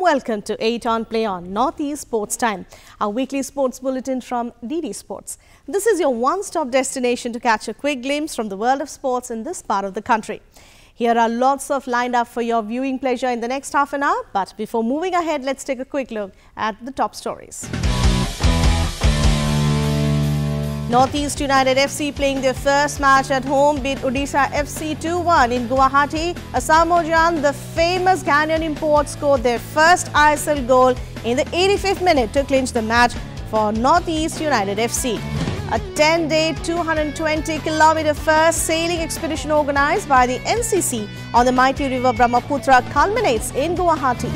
welcome to 8 on Play on Northeast Sports Time, our weekly sports bulletin from DD Sports. This is your one-stop destination to catch a quick glimpse from the world of sports in this part of the country. Here are lots of lined up for your viewing pleasure in the next half an hour. But before moving ahead, let's take a quick look at the top stories. Northeast United FC playing their first match at home beat Odisha FC 2-1 in Guwahati. Assam, the famous Ghanaian import, scored their first ISL goal in the 85th minute to clinch the match for Northeast United FC. A 10-day, 220-kilometer first sailing expedition organized by the NCC on the mighty river Brahmaputra culminates in Guwahati.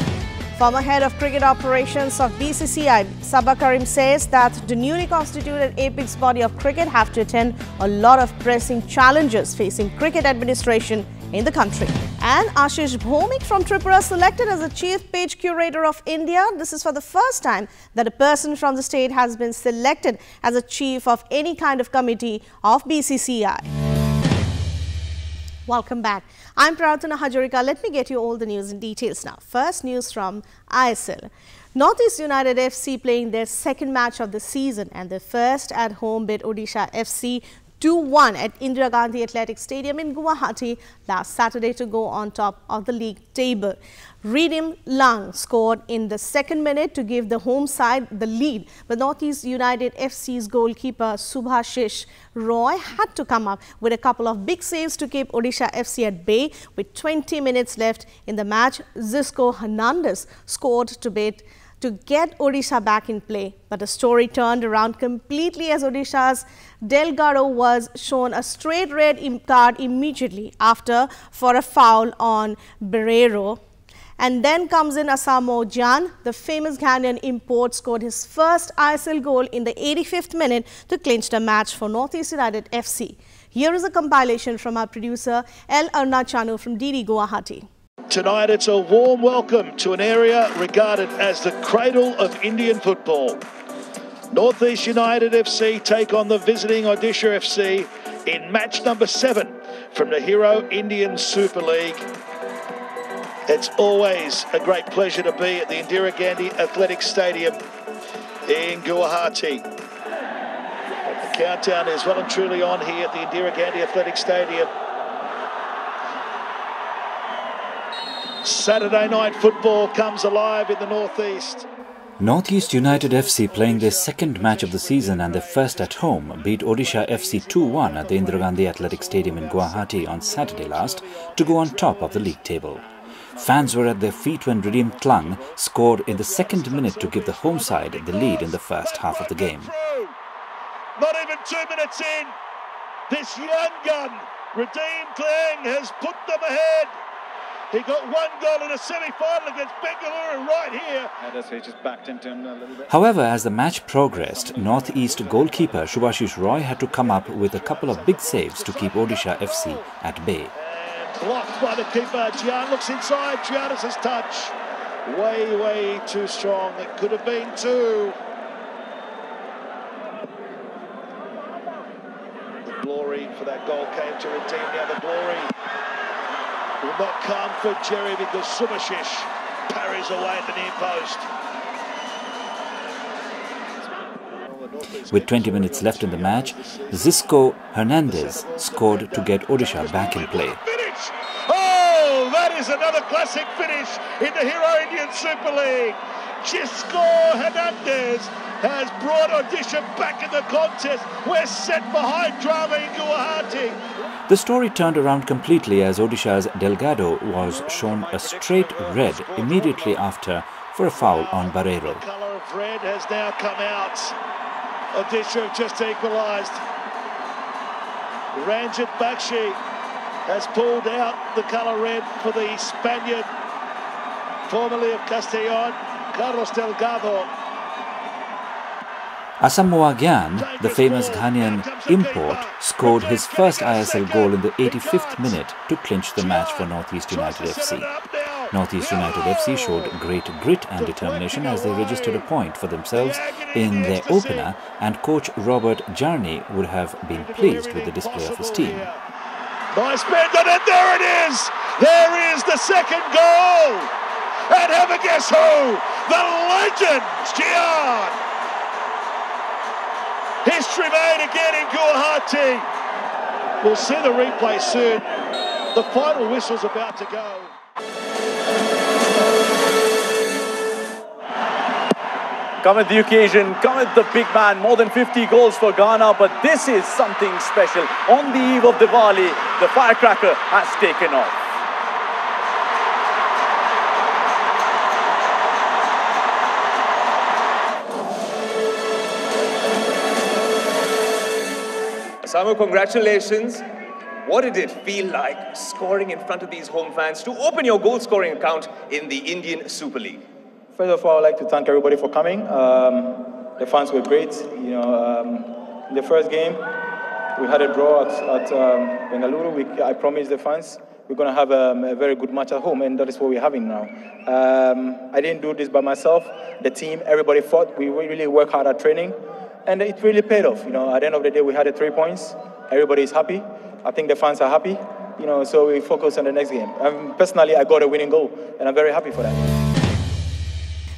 Former head of cricket operations of BCCI, SABA KARIM, says that the newly constituted apex body of cricket have to attend a lot of pressing challenges facing cricket administration in the country. And ASHIS BHOWMIK from TRIPURA selected as the chief page curator of India. This is for the first time that a person from the state has been selected as a chief of any kind of committee of BCCI. Welcome back. I'm Praratana Hajarika. Let me get you all the news in details now. First news from ISL. Northeast United FC playing their second match of the season and their first at home beat Odisha FC 2-1 at Indira Gandhi Athletic Stadium in Guwahati last Saturday to go on top of the league table. Redim Lang scored in the second minute to give the home side the lead, but Northeast United FC's goalkeeper Subhashish Roy had to come up with a couple of big saves to keep Odisha FC at bay. With 20 minutes left in the match, Zisco Hernandez scored to get Odisha back in play. But the story turned around completely as Odisha's Delgado was shown a straight red card immediately after for a foul on Barreiro. And then comes in Assam, the famous Ghanaian import, scored his first ISL goal in the 85th minute to clinch the match for Northeast United FC. Here is a compilation from our producer L. Arnachanu from DD Guwahati. Tonight it's a warm welcome to an area regarded as the cradle of Indian football. Northeast United FC take on the visiting Odisha FC in match number 7 from the Hero Indian Super League. It's always a great pleasure to be at the Indira Gandhi Athletic Stadium in Guwahati. The countdown is well and truly on here at the Indira Gandhi Athletic Stadium. Saturday night football comes alive in the Northeast. Northeast United FC playing their second match of the season and their first at home beat Odisha FC 2-1 at the Indira Gandhi Athletic Stadium in Guwahati on Saturday last to go on top of the league table. Fans were at their feet when Redim Lang scored in the second minute to give the home side the lead in the first half of the game. Not even 2 minutes in, this young gun, Redim Lang, has put them ahead. He got one goal in a semi-final against Bengaluru right here. He just backed into him a little bit. However, as the match progressed, Northeast goalkeeper Subhashish Roy had to come up with a couple of big saves to keep Odisha FC at bay. And blocked by the keeper. Gian looks inside. Giannis's touch. Way too strong. It could have been 2. The glory for that goal came to redeem. Now the glory will not come for Jerry because Subhashish parries away at the near post. With 20 minutes left in the match, Zisco Hernandez scored to get Odisha back in play. Finish! Oh, that is another classic finish in the Hero Indian Super League. Zisco Hernandez has brought Odisha back in the contest. We're set for high drama in Guwahati. The story turned around completely as Odisha's Delgado was shown a straight red immediately after for a foul on Barreiro. The colour of red has now come out. Odisha have just equalised. Ranjit Bakshi has pulled out the colour red for the Spaniard, formerly of Castellon, Carlos Delgado. Assam, the famous Ghanaian import, scored his first ISL goal in the 85th minute to clinch the match for Northeast United FC. Northeast United FC showed great grit and determination as they registered a point for themselves in their opener, and coach Robert Jarney would have been pleased with the display of his team. Nice bend on it, there it is! There is the second goal! And have a guess who? The legend, Gian! History made again in Guwahati. We'll see the replay soon. The final whistle's about to go. Come at the occasion, come at the big man. More than 50 goals for Ghana, but this is something special. On the eve of Diwali, the firecracker has taken off. Samu, congratulations. What did it feel like scoring in front of these home fans to open your goal scoring account in the Indian Super League? First of all, I'd like to thank everybody for coming. The fans were great. You know, in the first game, we had a draw at Bengaluru. I promised the fans we're going to have a very good match at home, and that is what we're having now. I didn't do this by myself. The team, everybody fought. We really worked hard at training, and it really paid off. You know, at the end of the day, we had 3 points. Everybody is happy. I think the fans are happy. You know, so we focus on the next game. Personally, I got a winning goal, and I'm very happy for that.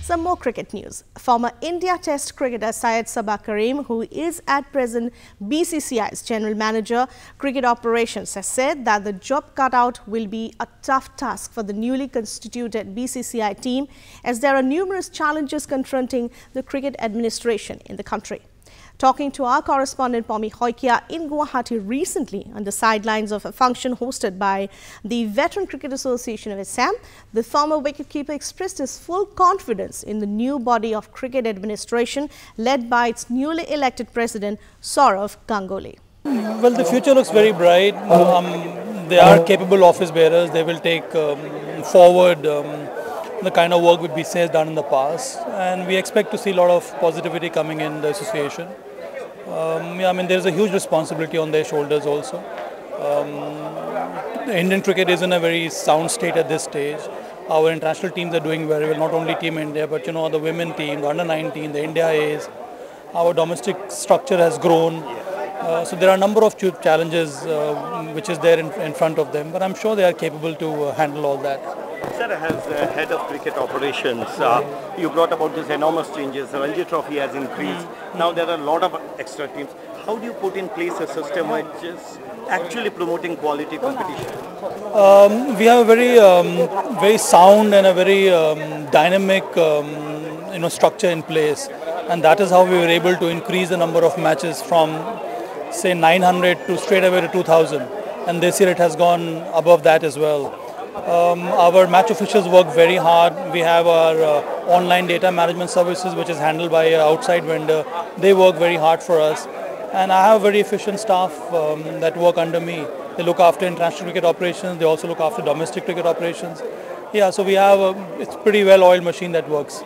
Some more cricket news. Former India Test cricketer SABA KARIM, who is at present BCCI's General Manager, Cricket Operations, has said that the job cutout will be a tough task for the newly constituted BCCI team, as there are numerous challenges confronting the cricket administration in the country. Talking to our correspondent Pomi Hoikia in Guwahati recently on the sidelines of a function hosted by the Veteran Cricket Association of Assam, the former wicketkeeper expressed his full confidence in the new body of cricket administration led by its newly elected president Sourav Ganguly. Well, the future looks very bright. They are capable office bearers. They will take forward the kind of work BCCI has done in the past, and we expect to see a lot of positivity coming in the association. I mean, there's a huge responsibility on their shoulders also. Indian cricket is in a very sound state at this stage. Our international teams are doing very well, not only Team India, but you know, the women team, the under-19, the India A's. Our domestic structure has grown. So there are a number of challenges which is there in front of them, but I'm sure they are capable to handle all that. Sir, as head of cricket operations, you brought about these enormous changes. The Ranji Trophy has increased. Now there are a lot of extra teams. How do you put in place a system which is actually promoting quality competition? We have a very sound and a very dynamic structure in place, and that is how we were able to increase the number of matches from say 900 to straight away to 2000, and this year it has gone above that as well. Our match officials work very hard. We have our online data management services, which is handled by an outside vendor. They work very hard for us, and I have very efficient staff that work under me. They look after international cricket operations. They also look after domestic cricket operations. Yeah, so we have it's pretty well-oiled machine that works.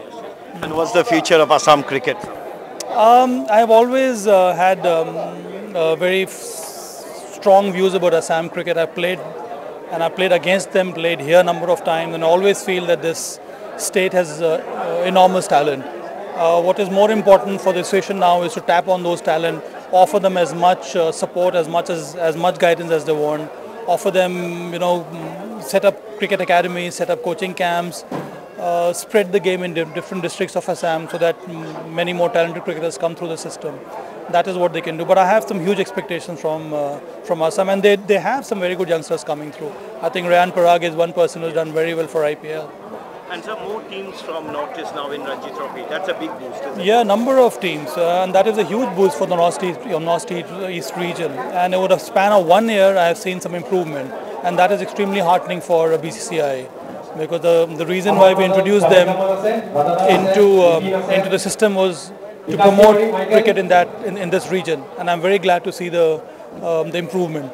And what's the future of Assam cricket? I have always had very strong views about Assam cricket. I played against them, played here a number of times, and I always feel that this state has enormous talent. What is more important for the association now is to tap on those talent, offer them as much support, as much guidance as they want, offer them, set up cricket academies, set up coaching camps, spread the game in different districts of Assam so that many more talented cricketers come through the system. That is what they can do. But I have some huge expectations from Assam, and they have some very good youngsters coming through. I think Rayan Parag is one person who's done very well for IPL. And some more teams from Northeast now in Ranji Trophy. That's a big boost, isn't it? Yeah, a number of teams, and that is a huge boost for the Northeast region. And over a span of 1 year, I have seen some improvement, and that is extremely heartening for BCCI. Because the reason why we introduced them into the system was to promote cricket in this region, and I'm very glad to see the improvement.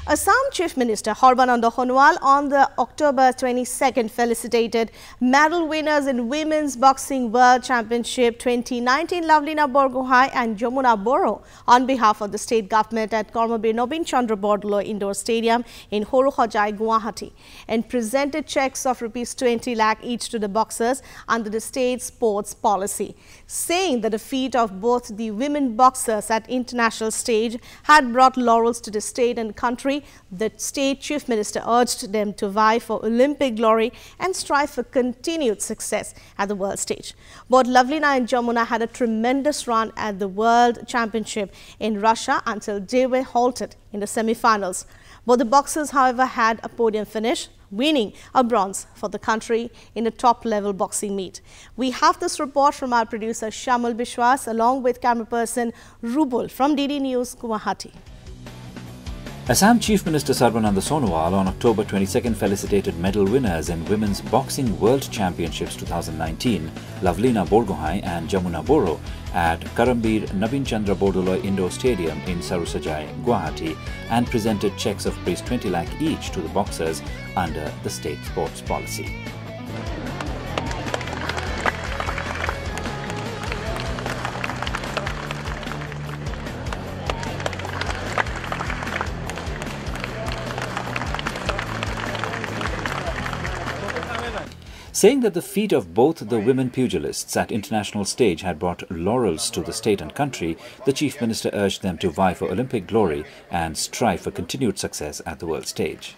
Assam Chief Minister Sarbananda Sonowal on the October 22nd felicitated medal winners in Women's Boxing World Championship 2019 LOVLINA BORGOHAIN and JAMUNA BORO on behalf of the state government at Karmabir Nobin Chandra Bordoloi Indoor Stadium in Horohojai, Guwahati, and presented cheques of ₹20 lakh each to the boxers under the state sports policy, saying the defeat of both the women boxers at international stage had brought laurels to the state and country glory, the state chief minister urged them to vie for Olympic glory and strive for continued success at the world stage. Both LOVLINA and JAMUNA had a tremendous run at the World Championship in Russia until they were halted in the semi-finals. Both the boxers, however, had a podium finish, winning a bronze for the country in a top-level boxing meet. We have this report from our producer Shamul Bishwas along with camera person Rubul from DD News, Guwahati. Assam Chief Minister Sarbananda Sonowal on October 22nd felicitated medal winners in Women's Boxing World Championships 2019, LOVLINA BORGOHAIN and JAMUNA BORO at Karambir Nabin Chandra Bordoloi Indoor Stadium in Sarusajai, Guwahati, and presented cheques of Rs 20 lakh each to the boxers under the state sports policy. Saying that the feat of both the women pugilists at international stage had brought laurels to the state and country, the Chief Minister urged them to vie for Olympic glory and strive for continued success at the world stage.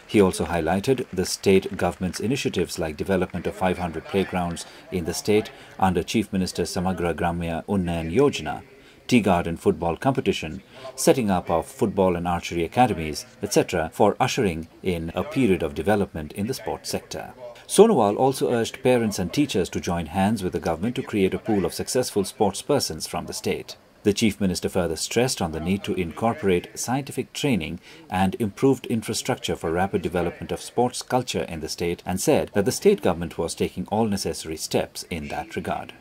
He also highlighted the state government's initiatives like development of 500 playgrounds in the state under Chief Minister Samagra Gramya Unnayan Yojana, tea garden football competition, setting up of football and archery academies, etc. for ushering in a period of development in the sports sector. Sonowal also urged parents and teachers to join hands with the government to create a pool of successful sportspersons from the state. The Chief Minister further stressed on the need to incorporate scientific training and improved infrastructure for rapid development of sports culture in the state and said that the state government was taking all necessary steps in that regard.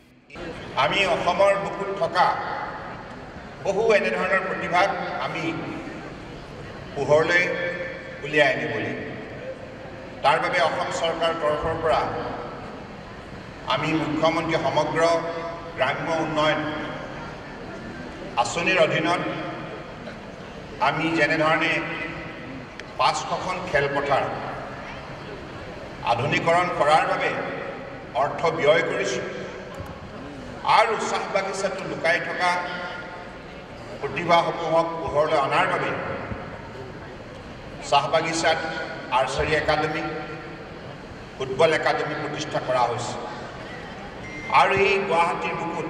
তাৰ বাবে অসম চৰকাৰ তৰফৰ পৰা আমি মুখ্যমন্ত্ৰী সমগ্ৰ গ্ৰাম্য উন্নয়ন আঁচনিৰ অধীনত আমি যেনে ধৰণে 500খন খেলপথাৰ আধুনিকৰণ কৰাৰ বাবে অৰ্থ ব্যয় কৰিছো আৰু চাহ বাগিচাটো লুকাই থকা প্ৰতিভাসমূহক পোহৰলৈ অনাৰ বাবে চাহ বাগিচাত Archery Academy, Football Academy Pratishta kora hoise. Aru ei Guwahati bukut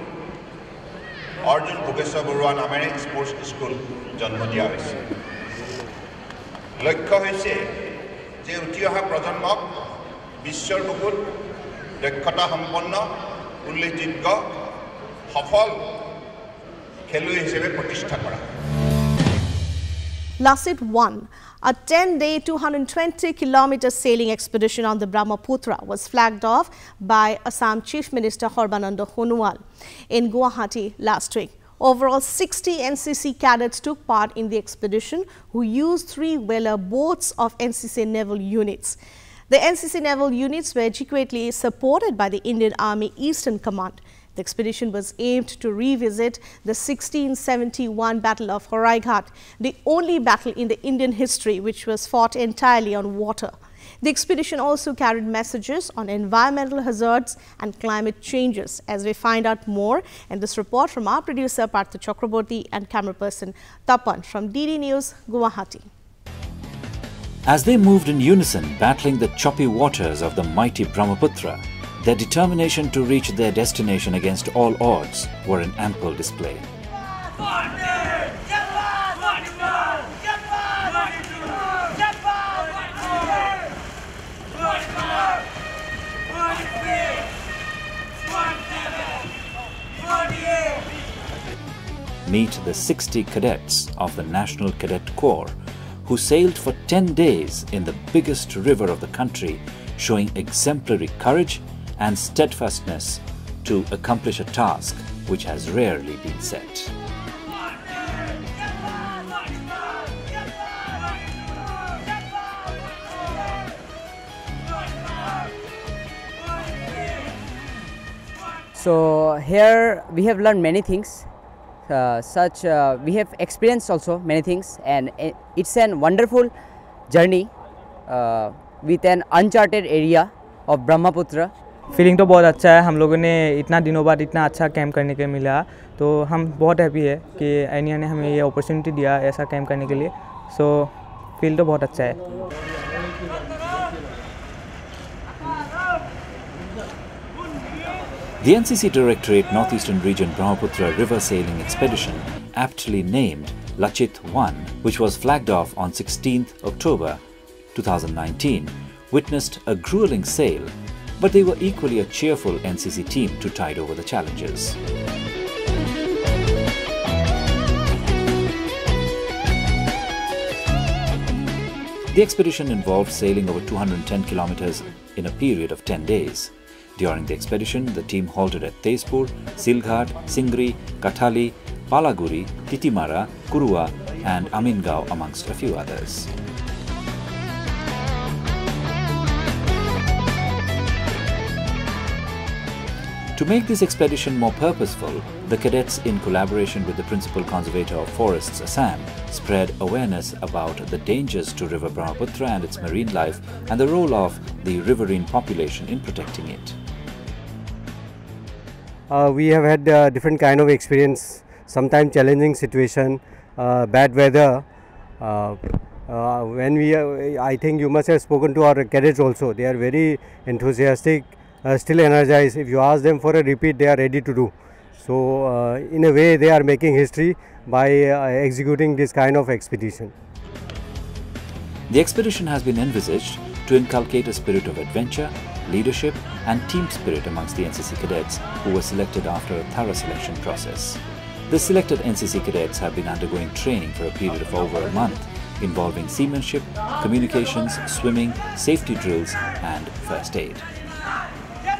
Arjun Bhogeshwar Barua namere sports school janmo dia hoise. Lokho hoise je uti oha projonmok biশ্বর bukut দক্ষতা সম্পন্ন উল্লেখযোগ্য সফল খেলুৱৈ হিচাপে প্ৰতিষ্ঠা কৰা. LAKHS 1, a 10-day, 220-kilometer sailing expedition on the Brahmaputra was flagged off by Assam Chief Minister Sarbananda Sonowal in Guwahati last week. Overall, 60 NCC cadets took part in the expedition who used 3-wheeler boats of NCC naval units. The NCC naval units were adequately supported by the Indian Army Eastern Command. The expedition was aimed to revisit the 1671 Battle of Horaighat, the only battle in the Indian history which was fought entirely on water. The expedition also carried messages on environmental hazards and climate changes. As we find out more in this report from our producer Partha Chakraborty and camera person Tapan from DD News, Guwahati. As they moved in unison, battling the choppy waters of the mighty Brahmaputra, their determination to reach their destination against all odds were in ample display. Meet the 60 cadets of the National Cadet Corps who sailed for 10 days in the biggest river of the country, showing exemplary courage and steadfastness to accomplish a task which has rarely been set. So here we have learned many things, we have experienced also many things, and it's a wonderful journey with an uncharted area of Brahmaputra. Feeling तो बहुत अच्छा है. हम लोगों ने इतना दिनों बाद इतना अच्छा कैंप करने के मिला, तो हम बहुत हैप्पी है कि एनिया ने हमें ये अपॉर्चुनिटी दिया ऐसा कैंप करने के लिए. सो फील तो बहुत अच्छा है। The NCC Directorate Northeastern Region Brahmaputra River Sailing Expedition, aptly named Lachit 1, which was flagged off on 16th October 2019, witnessed a grueling sail, but they were equally a cheerful NCC team to tide over the challenges. The expedition involved sailing over 210 kilometers in a period of 10 days. During the expedition, the team halted at Tezpur, Silghat, Singri, Kathali, Palaguri, Titimara, Kurua and Amingao amongst a few others. To make this expedition more purposeful, the cadets, in collaboration with the Principal Conservator of Forests, Assam, spread awareness about the dangers to River Brahmaputra and its marine life and the role of the riverine population in protecting it. We have had different kind of experience, sometimes challenging situation, bad weather. I think you must have spoken to our cadets also. They are very enthusiastic, still energized. If you ask them for a repeat, they are ready to do. So in a way, they are making history by executing this kind of expedition. The expedition has been envisaged to inculcate a spirit of adventure, leadership and team spirit amongst the NCC cadets who were selected after a thorough selection process. The selected NCC cadets have been undergoing training for a period of over a month, involving seamanship, communications, swimming, safety drills and first aid.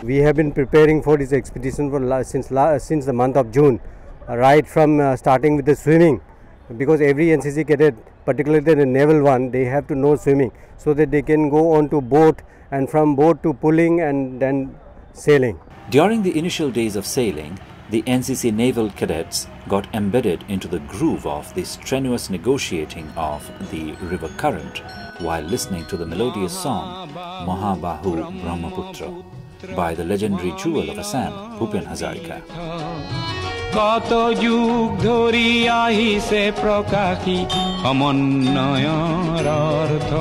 We have been preparing for this expedition since the month of June, right from starting with the swimming, because every NCC cadet, particularly the naval one, they have to know swimming so that they can go on to boat and from boat to pulling and then sailing. During the initial days of sailing, the NCC naval cadets got embedded into the groove of the strenuous negotiating of the river current while listening to the melodious song Mahabahu Brahmaputra by the legendary jewel of Assam, Bhupen Hazarika. কত যুগ ধরি আহিছে প্রকাশী সমন্বয়ৰ অৰ্থ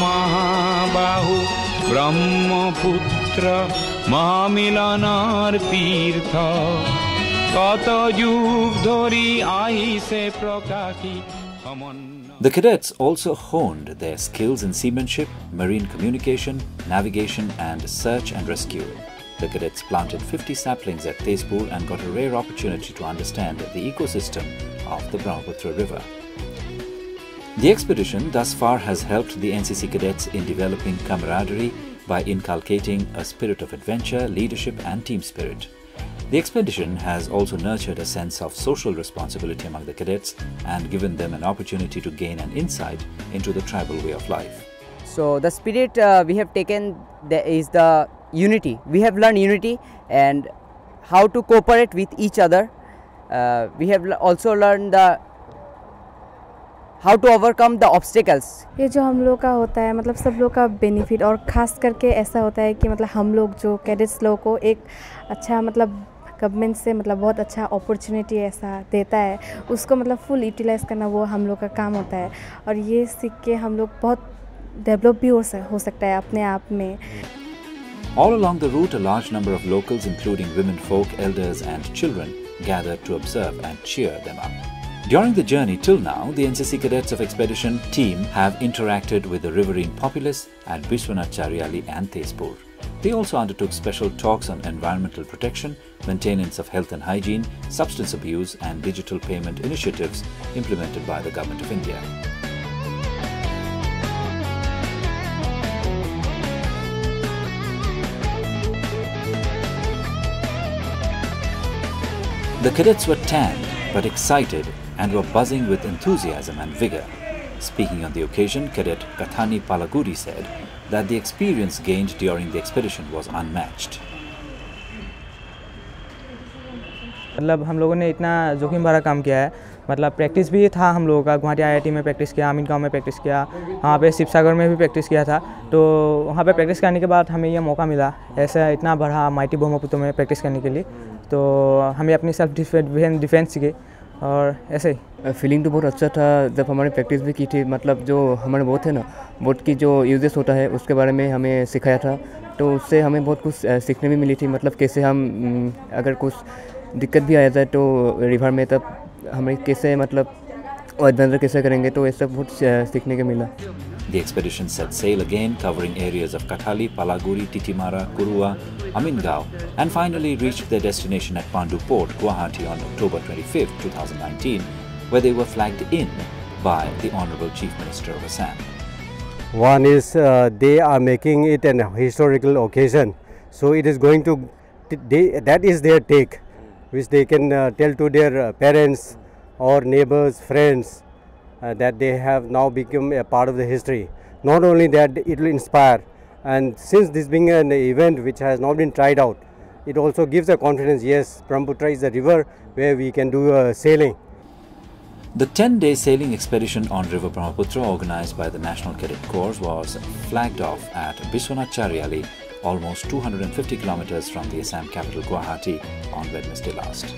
মহাবাহু ব্ৰহ্মপুত্ৰ মহামিলনৰ তীৰ্থ কত যুগ ধৰি আহিছে প্ৰকাশী সমন্বয়. The cadets also honed their skills in seamanship, marine communication, navigation and search and rescue. The cadets planted 50 saplings at Tezpur and got a rare opportunity to understand the ecosystem of the Brahmaputra River. The expedition thus far has helped the NCC cadets in developing camaraderie by inculcating a spirit of adventure, leadership and team spirit. The expedition has also nurtured a sense of social responsibility among the cadets and given them an opportunity to gain an insight into the tribal way of life. So the spirit we have taken is the unity. We have learned unity and how to cooperate with each other. We have also learned how to overcome the obstacles. ये जो हम लोग का होता है मतलब सब लोग का बेनिफिट और ख़ास करके ऐसा होता है कि मतलब हम लोग जो कैडेट्स लोग को एक अच्छा मतलब गवर्नमेंट से मतलब बहुत अच्छा अपॉर्चुनिटी ऐसा देता है उसको मतलब फुल यूटिलाइज करना वो हम लोग का काम होता है और ये सीख के हम लोग बहुत डेवलप भी हो सकता है अपने आप में. All along the route, a large number of locals, including women folk, elders and children, gathered to observe and cheer them up. During the journey till now, the NCC cadets of expedition team have interacted with the riverine populace at Biswanath Chariali and Tezpur. They also undertook special talks on environmental protection, maintenance of health and hygiene, substance abuse and digital payment initiatives implemented by the Government of India. The cadets were tanned but excited and were buzzing with enthusiasm and vigor. Speaking on the occasion, Cadet Kathani Palaguri said that the experience gained during the expedition was unmatched. मतलब हम लोगों ने इतना जोखिम भरा काम किया है मतलब प्रैक्टिस भी था हम लोगों का गुवाहाटी IIT में प्रैक्टिस किया अमीनगांव में प्रैक्टिस किया वहाँ पे शिवसागर में भी प्रैक्टिस किया था तो वहाँ पे प्रैक्टिस करने के बाद हमें ये मौका मिला ऐसा इतना बड़ा माइटी ब्रह्मपुत्र में प्रैक्टिस करने के लिए तो हमें अपनी सेल्फ डिफेंस सीखे और ऐसे ही फीलिंग तो बहुत अच्छा था जब हमारे प्रैक्टिस भी की थी, मतलब जो हमारे बोट है ना, बोट की जो यूजेस होता है उसके बारे में हमें सिखाया था, तो उससे हमें बहुत कुछ सीखने भी मिली थी, मतलब कैसे हम अगर कुछ दिक्कत भी आ जाए तो रिवर में तब हमें कैसे मतलब एडवेंचर कैसे करेंगे, तो ये सब बहुत सीखने को मिला। The expedition set sail again, covering areas of Kathali, Palaguri, Titimara, Kurua, Amingao, and finally reached their destination at Pandu Port, Guwahati on October 25, 2019, where they were flagged in by the Honorable Chief Minister of Assam. One is they are making it an historical occasion, so it is going to, that is their take, which they can tell to their parents or neighbors, friends, that they have now become a part of the history. Not only that, it will inspire, and since this being an event which has not been tried out, it also gives a confidence, yes, Brahmaputra is a river where we can do sailing. The 10-day sailing expedition on River Brahmaputra, organized by the National Cadet Corps, was flagged off at Biswanath Chariali, almost 250 kilometers from the Assam capital Guwahati, on Wednesday last.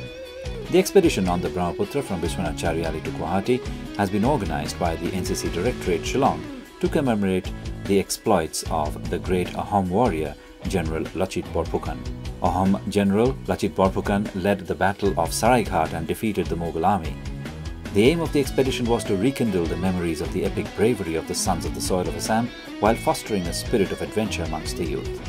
The expedition on the Brahmaputra from Biswanath Chariali to Guwahati has been organized by the NCC Directorate Shillong to commemorate the exploits of the great Ahom warrior General Lachit Borphukan. Ahom General Lachit Borphukan led the Battle of Saraighat and defeated the Mughal army. The aim of the expedition was to rekindle the memories of the epic bravery of the sons of the soil of Assam while fostering a spirit of adventure amongst the youth.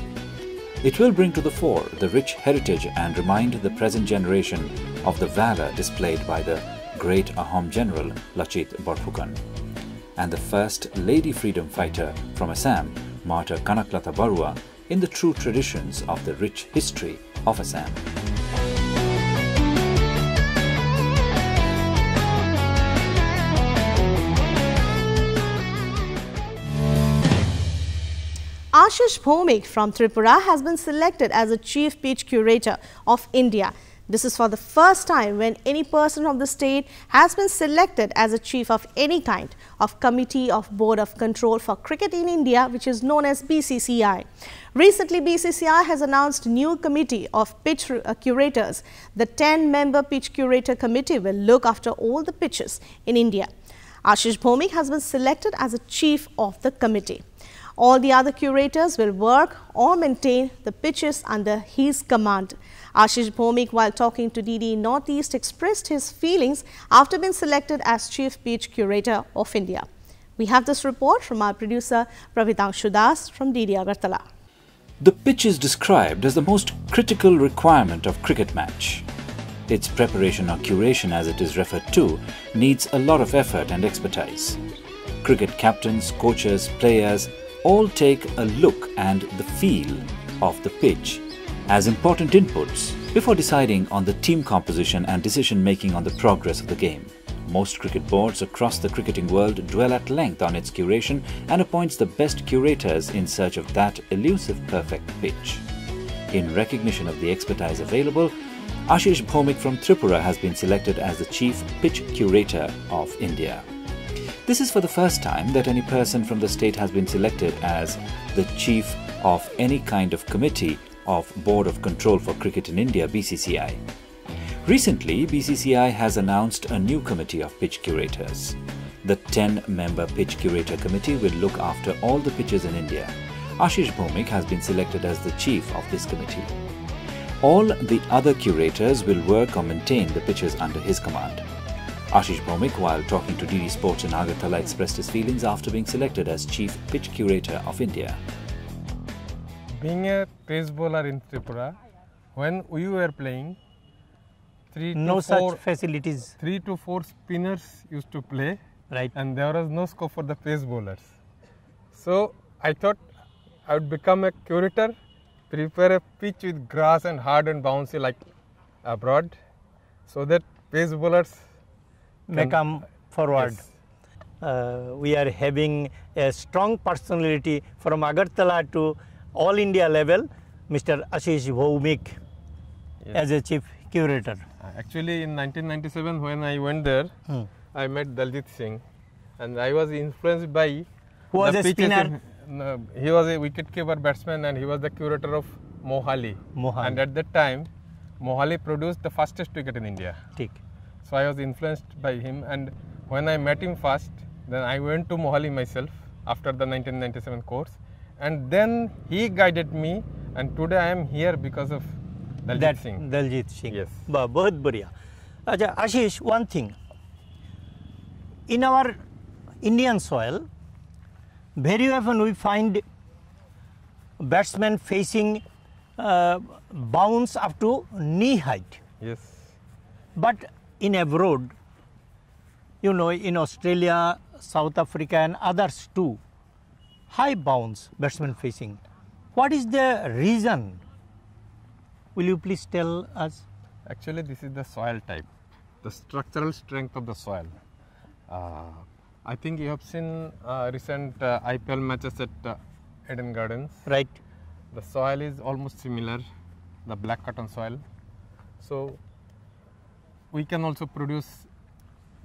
It will bring to the fore the rich heritage and remind the present generation of the valor displayed by the great Ahom General Lachit Borphukan and the first lady freedom fighter from Assam, Martyr Kanaklata Barua, in the true traditions of the rich history of Assam. ASHIS BHOWMIK from Tripura has been selected as the Chief Pitch Curator of India. This is for the first time when any person from the state has been selected as a chief of any kind of Committee of Board of Control for Cricket in India, which is known as BCCI. Recently, BCCI has announced a new committee of pitch curators. The 10-member pitch curator committee will look after all the pitches in India. ASHIS BHOWMIK has been selected as a chief of the committee. All the other curators will work or maintain the pitches under his command. ASHIS BHOWMIK, while talking to DD Northeast, expressed his feelings after being selected as Chief Pitch Curator of India. We have this report from our producer Pravitangshu Das from DD Agartala. The pitch is described as the most critical requirement of cricket match. Its preparation or curation, as it is referred to, needs a lot of effort and expertise. Cricket captains, coaches, players all take a look and the feel of the pitch as important inputs before deciding on the team composition and decision-making on the progress of the game. Most cricket boards across the cricketing world dwell at length on its curation and appoints the best curators in search of that elusive perfect pitch. In recognition of the expertise available, ASHIS BHOWMIK from Tripura has been selected as the Chief Pitch Curator of India. This is for the first time that any person from the state has been selected as the chief of any kind of committee of Board of Control for Cricket in India, BCCI. Recently, BCCI has announced a new committee of pitch curators. The 10-member pitch curator committee will look after all the pitches in India. ASHIS BHOWMIK has been selected as the chief of this committee. All the other curators will work or maintain the pitches under his command. ASHIS BHOWMIK, while talking to DD Sports in Agartala, expressed his feelings after being selected as Chief Pitch Curator of India. Being a pace bowler in Tripura, when we were playing, 3 to 4 facilities. 3 to 4 spinners used to play, right? And there was no scope for the pace bowlers. So I thought I would become a curator, prepare a pitch with grass and hard and bouncy like abroad, so that pace bowlers may come forward. Yes. We are having a strong personality from Agartala to all India level, Mr. ASHIS BHOWMIK, yes, as a chief curator. Actually, in 1997, when I went there, I met Daljit Singh, and I was influenced by. Who was a spinner? He was a wicket-keeper batsman, and he was the curator of Mohali. And at that time, Mohali produced the fastest wicket in India. So I was influenced by him, and when I met him first, then I went to Mohali myself after the 1997 course, and then he guided me, and today I am here because of Daljit Singh. Daljit Singh. Yes. बहुत बढ़िया. अच्छा, Ashish, one thing. In our Indian soil, very often we find batsmen facing bounce up to knee height. Yes. But in abroad, you know, in Australia, South Africa and others too, high bounce batsmen facing. What is the reason? Will you please tell us? Actually, this is the soil type, the structural strength of the soil. I think you have seen recent IPL matches at Eden Gardens. Right. The soil is almost similar, the black cotton soil. So we can also produce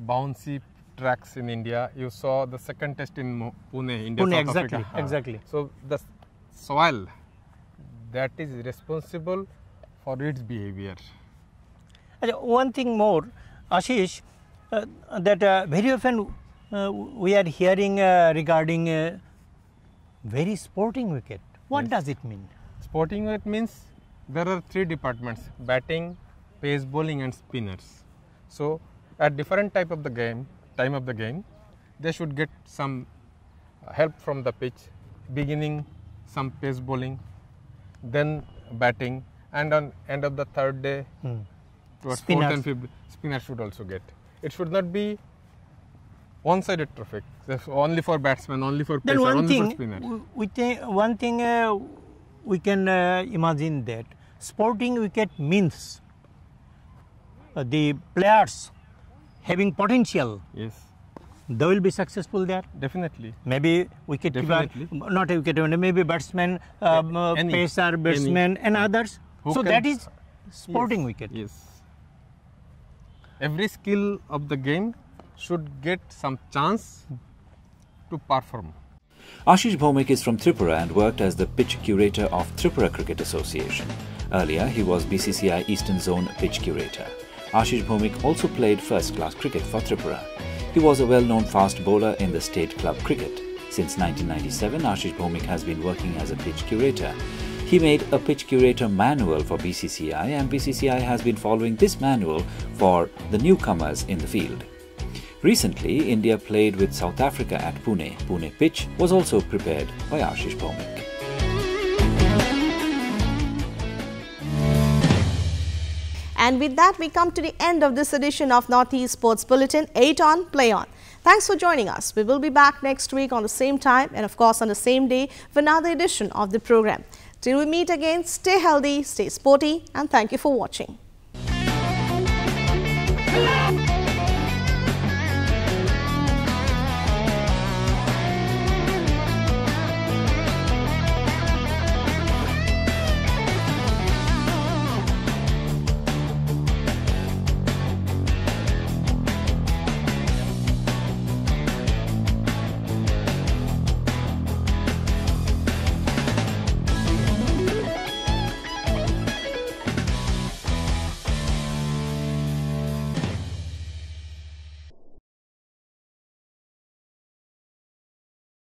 bouncy tracks in India. You saw the second test in Pune, India, South exactly, Africa. Exactly. So the soil that is responsible for its behavior. One thing more, Ashish, that very often we are hearing regarding very sporting wicket. What does it mean? Sporting wicket means there are three departments: batting, pace bowling and spinners. So at different time of the game, they should get some help from the pitch, beginning some pace bowling, then batting, and on end of the third day, towards fourth and fifth, spinner should also get. It should not be one-sided traffic, only for batsmen, only for pacer, only for spinner. One thing we can imagine that sporting wicket means the players having potential. Yes. They will be successful there. Definitely. Maybe wicket keeper, not a wicket keeper, maybe batsman, pacer, batsman, and others. So that is sporting wicket. Yes. Every skill of the game should get some chance to perform. Ashish BHOWMIK is from Tripura and worked as the pitch curator of Tripura Cricket Association. Earlier, he was BCCI Eastern Zone pitch curator. Ashish BHOWMIK also played first-class cricket for Tripura. He was a well-known fast bowler in the state club cricket. Since 1997, Ashish BHOWMIK has been working as a pitch curator. He made a pitch curator manual for BCCI, and BCCI has been following this manual for the newcomers in the field. Recently, India played with South Africa at Pune. Pune pitch was also prepared by Ashish BHOWMIK. And with that, we come to the end of this edition of Northeast Sports Bulletin. 8 on, play on. Thanks for joining us. We will be back next week on the same time and of course on the same day for another edition of the program. Till we meet again, stay healthy, stay sporty, and thank you for watching.